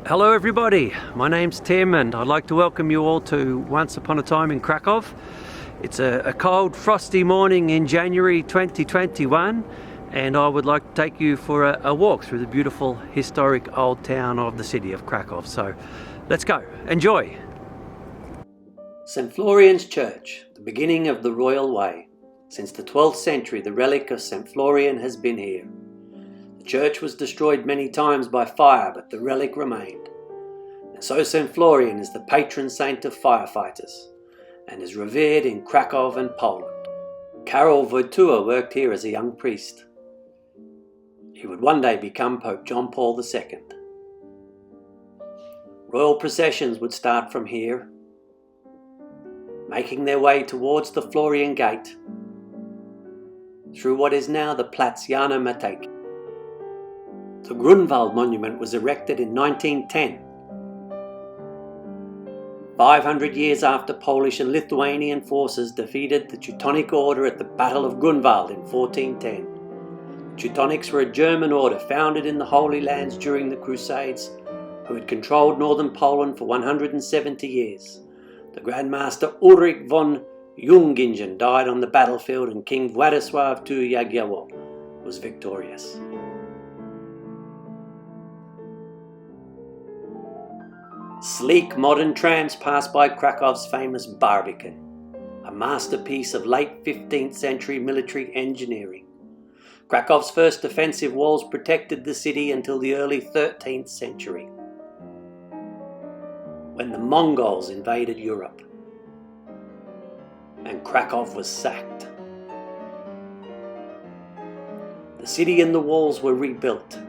Hello everybody, my name's Tim and I'd like to welcome you all to Once Upon a Time in Krakow. It's a cold, frosty morning in January 2021 and I would like to take you for a walk through the beautiful historic old town of the city of Krakow. So let's go, enjoy! St. Florian's Church, the beginning of the Royal Way. Since the 12th century the relic of St. Florian has been here. The church was destroyed many times by fire, but the relic remained. And so St. Florian is the patron saint of firefighters and is revered in Krakow and Poland. Karol Wojtyła worked here as a young priest. He would one day become Pope John Paul II. Royal processions would start from here, making their way towards the Florian Gate through what is now the Platz Matejko. The Grunwald monument was erected in 1910, 500 years after Polish and Lithuanian forces defeated the Teutonic Order at the Battle of Grunwald in 1410. The Teutonics were a German order founded in the Holy Lands during the Crusades, who had controlled northern Poland for 170 years. The Grand Master Ulrich von Jungingen died on the battlefield and King Władysław II Jagiełło was victorious. Sleek modern trams pass by Krakow's famous Barbican, a masterpiece of late 15th century military engineering. Krakow's first defensive walls protected the city until the early 13th century, when the Mongols invaded Europe and Krakow was sacked. The city and the walls were rebuilt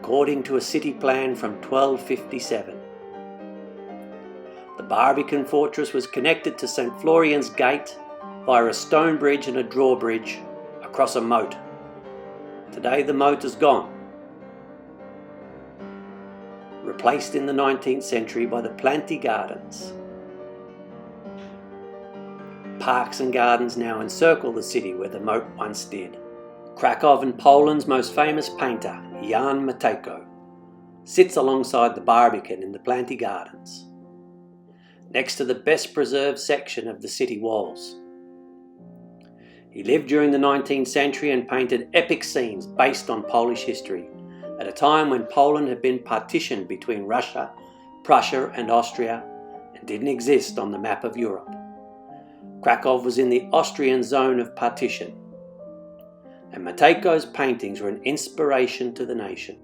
according to a city plan from 1257. The Barbican fortress was connected to St. Florian's Gate via a stone bridge and a drawbridge across a moat. Today the moat is gone, replaced in the 19th century by the Planty Gardens. Parks and gardens now encircle the city where the moat once did. Krakow and Poland's most famous painter, Jan Matejko, sits alongside the Barbican in the Planty Gardens, next to the best preserved section of the city walls. He lived during the 19th century and painted epic scenes based on Polish history, at a time when Poland had been partitioned between Russia, Prussia and Austria and didn't exist on the map of Europe. Krakow was in the Austrian zone of partition, and Matejko's paintings were an inspiration to the nation.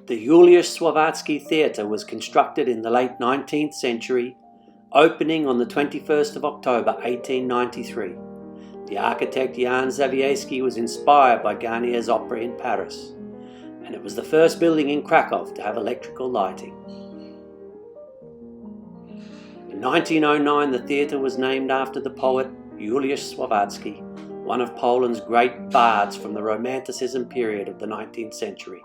The Juliusz Słowacki Theatre was constructed in the late 19th century, opening on the 21st of October 1893. The architect Jan Zawierski was inspired by Garnier's opera in Paris, and it was the first building in Krakow to have electrical lighting. In 1909, the theatre was named after the poet Juliusz Słowacki, one of Poland's great bards from the Romanticism period of the 19th century.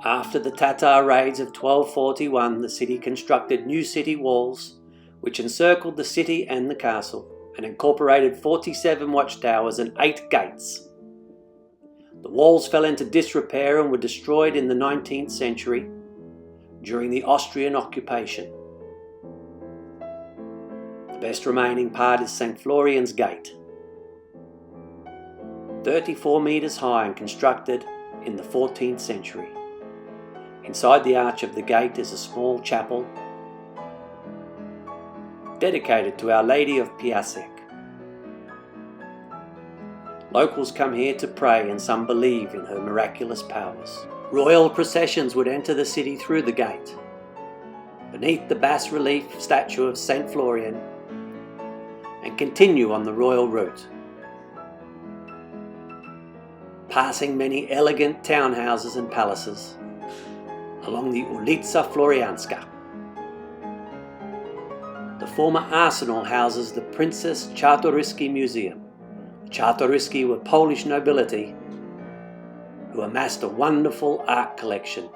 After the Tatar raids of 1241, the city constructed new city walls, which encircled the city and the castle, and incorporated 47 watchtowers and 8 gates. The walls fell into disrepair and were destroyed in the 19th century during the Austrian occupation. The best remaining part is St. Florian's Gate, 34 metres high and constructed in the 14th century. Inside the arch of the gate is a small chapel dedicated to Our Lady of Piasek. Locals come here to pray and some believe in her miraculous powers. Royal processions would enter the city through the gate, beneath the bas-relief statue of St. Florian, and continue on the royal route, passing many elegant townhouses and palaces along the Ulica Florianska. The former arsenal houses the Princess Czartoryski Museum. The Czartoryski were Polish nobility who amassed a wonderful art collection.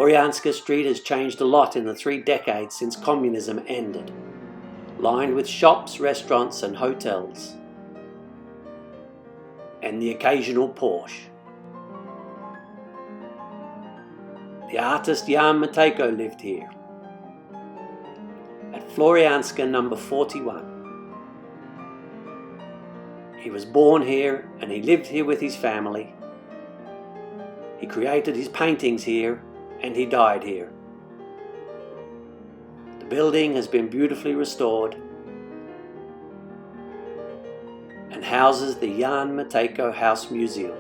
Florianska Street has changed a lot in the 3 decades since communism ended, lined with shops, restaurants and hotels, and the occasional Porsche. The artist Jan Matejko lived here, at Florianska number 41. He was born here and he lived here with his family. He created his paintings here and he died here. The building has been beautifully restored and houses the Jan Matejko House Museum.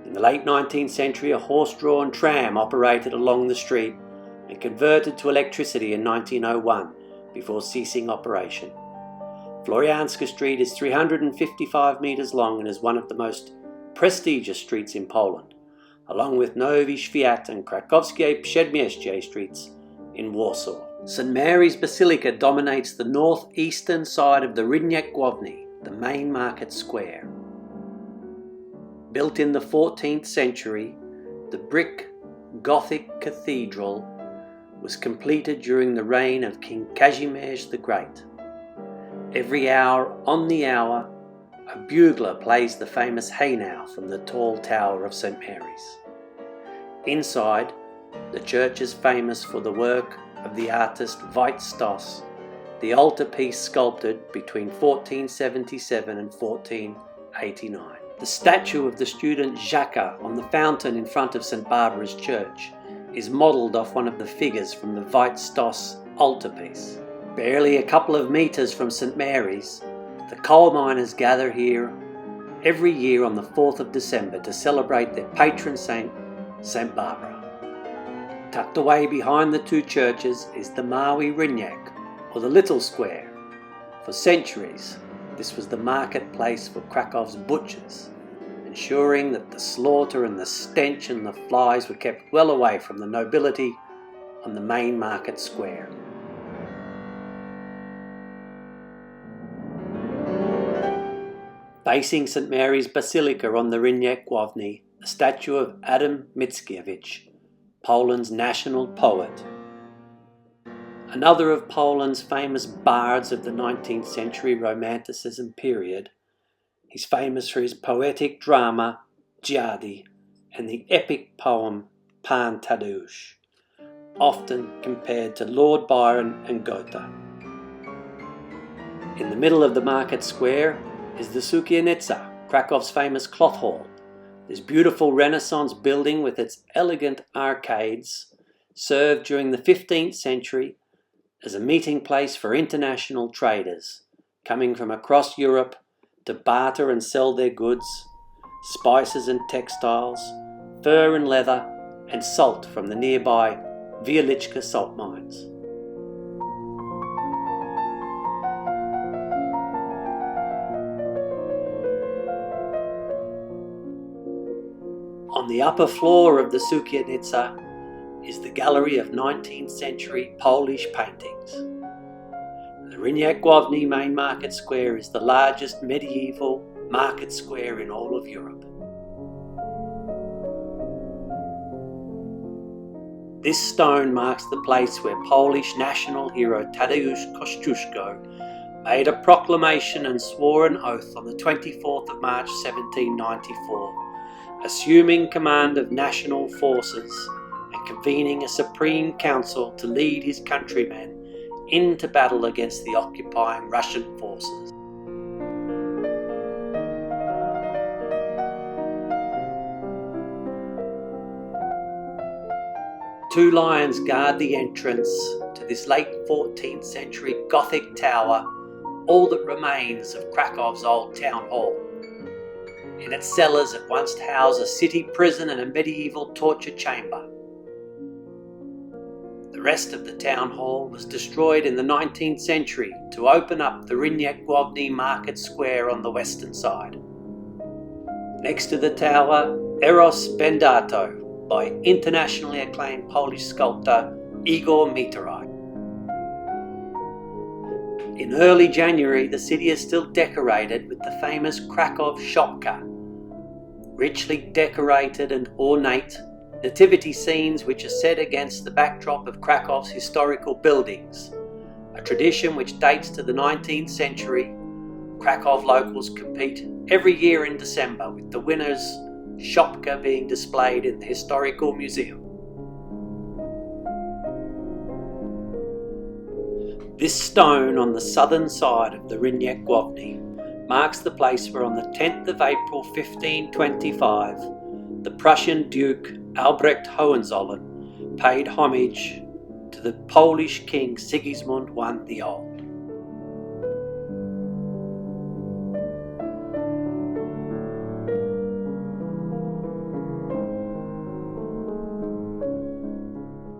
In the late 19th century, a horse-drawn tram operated along the street and converted to electricity in 1901 before ceasing operation. Florianska Street is 355 metres long and is one of the most prestigious streets in Poland, along with Nowy Świat and Krakowskie Przedmieście streets in Warsaw. St Mary's Basilica dominates the northeastern side of the Rynek Główny, the main market square. Built in the 14th century, the brick Gothic cathedral was completed during the reign of King Kazimierz the Great. Every hour on the hour, a bugler plays the famous Hejnał from the tall tower of St Mary's. Inside, the church is famous for the work of the artist Veit Stoss, the altarpiece sculpted between 1477 and 1489. The statue of the student Jacques on the fountain in front of St Barbara's Church is modelled off one of the figures from the Veit Stoss altarpiece. Barely a couple of metres from St Mary's, the coal miners gather here every year on the 4th of December to celebrate their patron saint, St Barbara. Tucked away behind the 2 churches is the Mały Rynek, or the Little Square. For centuries, this was the marketplace for Krakow's butchers, ensuring that the slaughter and the stench and the flies were kept well away from the nobility on the main market square. Facing St Mary's Basilica on the Rynek Główny, a statue of Adam Mickiewicz, Poland's national poet. Another of Poland's famous bards of the 19th century Romanticism period, he's famous for his poetic drama Dziady and the epic poem Pan Tadeusz, often compared to Lord Byron and Goethe. In the middle of the market square is the Sukiennica, Krakow's famous cloth hall. This beautiful Renaissance building with its elegant arcades served during the 15th century as a meeting place for international traders coming from across Europe to barter and sell their goods, spices and textiles, fur and leather, and salt from the nearby Wieliczka salt mines. On the upper floor of the Sukiennica is the gallery of 19th century Polish paintings. The Rynek Główny main market square is the largest medieval market square in all of Europe. This stone marks the place where Polish national hero Tadeusz Kościuszko made a proclamation and swore an oath on the 24th of March 1794, assuming command of national forces and convening a supreme council to lead his countrymen into battle against the occupying Russian forces. Two lions guard the entrance to this late 14th century Gothic tower, all that remains of Krakow's old town hall. In its cellars it once housed a city prison and a medieval torture chamber. The rest of the town hall was destroyed in the 19th century to open up the Rynek Główny market square on the western side. Next to the tower, Eros Bendato by internationally acclaimed Polish sculptor Igor Miterai. In early January, the city is still decorated with the famous Krakow Szopka, richly decorated and ornate nativity scenes which are set against the backdrop of Krakow's historical buildings, a tradition which dates to the 19th century. Krakow locals compete every year in December, with the winners' Shopka being displayed in the historical museum. This stone on the southern side of the Rynek Główny marks the place where on the 10th of April 1525 the Prussian Duke Albrecht Hohenzollern paid homage to the Polish King Sigismund I the Old.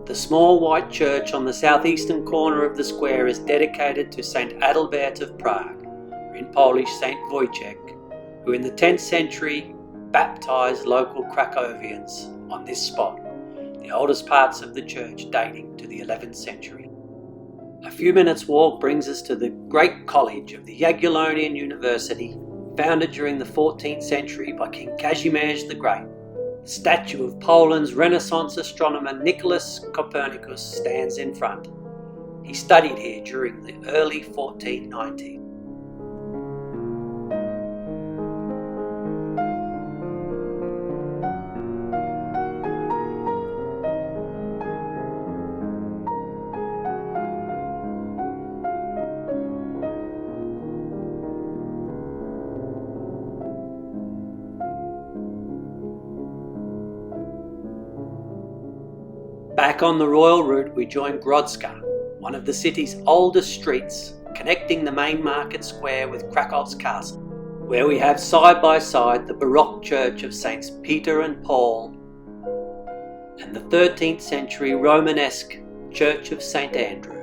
The small white church on the southeastern corner of the square is dedicated to St. Adalbert of Prague, or in Polish St. Wojciech, who in the 10th century baptized local Krakowians on this spot, the oldest parts of the church dating to the 11th century. A few minutes' walk brings us to the great college of the Jagiellonian University, founded during the 14th century by King Kazimierz the Great. The statue of Poland's Renaissance astronomer Nicholas Copernicus stands in front. He studied here during the early 1490s. Back on the royal route, we join Grodzka, one of the city's oldest streets, connecting the main market square with Krakow's castle, where we have side by side the Baroque church of Saints Peter and Paul and the 13th century Romanesque church of St. Andrew.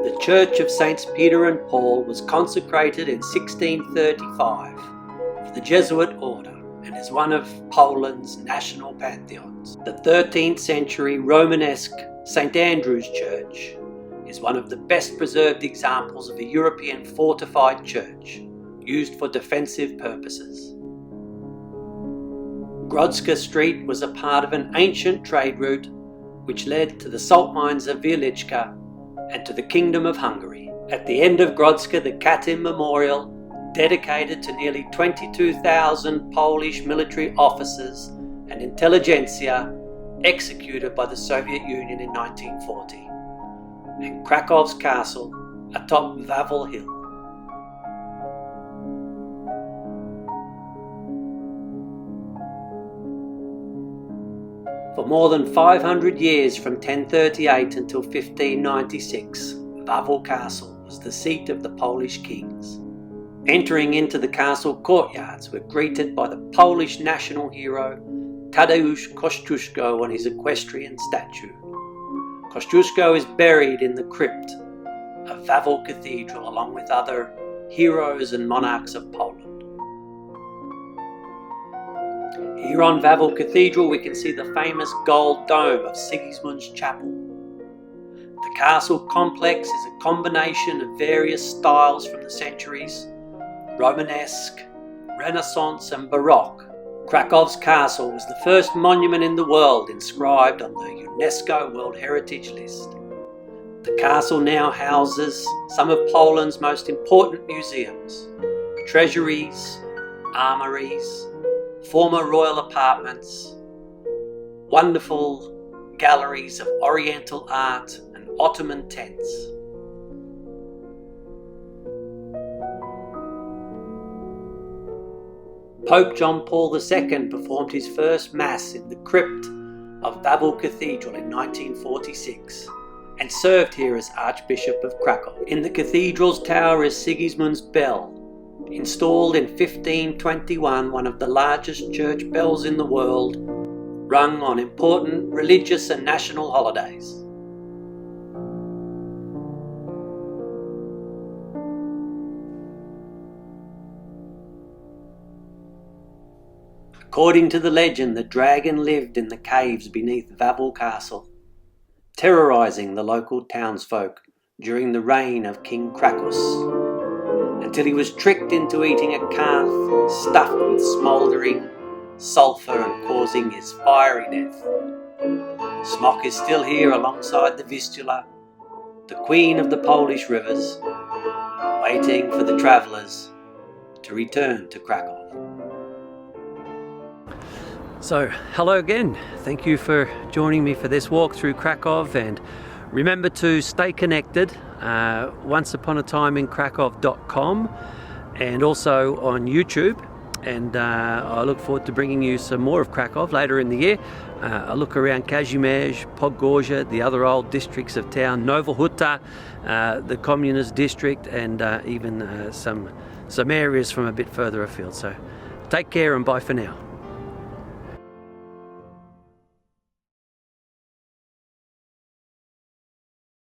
The Church of Saints Peter and Paul was consecrated in 1635 for the Jesuit order and is one of Poland's national pantheons. The 13th century Romanesque St. Andrew's Church is one of the best preserved examples of a European fortified church used for defensive purposes. Grodzka Street was a part of an ancient trade route which led to the salt mines of Wieliczka and to the Kingdom of Hungary. At the end of Grodzka, the Katyn Memorial, dedicated to nearly 22,000 Polish military officers and intelligentsia executed by the Soviet Union in 1940, and Krakow's castle atop Wawel Hill. For more than 500 years, from 1038 until 1596, Wawel Castle was the seat of the Polish kings. Entering into the castle courtyards, we're greeted by the Polish national hero Tadeusz Kościuszko on his equestrian statue. Kościuszko is buried in the crypt of Wawel Cathedral along with other heroes and monarchs of Poland. Here on Wawel Cathedral we can see the famous gold dome of Sigismund's chapel. The castle complex is a combination of various styles from the centuries: Romanesque, Renaissance and Baroque. Krakow's castle was the first monument in the world inscribed on the UNESCO World Heritage List. The castle now houses some of Poland's most important museums: treasuries, armories, former royal apartments, wonderful galleries of Oriental art and Ottoman tents. Pope John Paul II performed his first Mass in the crypt of Wawel Cathedral in 1946 and served here as Archbishop of Krakow. In the cathedral's tower is Sigismund's bell, installed in 1521, one of the largest church bells in the world, rung on important religious and national holidays. According to the legend, the dragon lived in the caves beneath Wawel Castle, terrorizing the local townsfolk during the reign of King Krakus. until he was tricked into eating a calf stuffed with smouldering sulphur and causing his fiery death. Smok is still here alongside the Vistula, the queen of the Polish rivers, waiting for the travellers to return to Krakow. So, hello again. Thank you for joining me for this walk through Krakow, and remember to stay connected onceuponatimeInKrakow.com and also on YouTube. And I look forward to bringing you some more of Krakow later in the year. I look around Kazimierz, Podgorze, the other old districts of town, Nowa Huta, the communist district, and even some areas from a bit further afield. So take care and bye for now.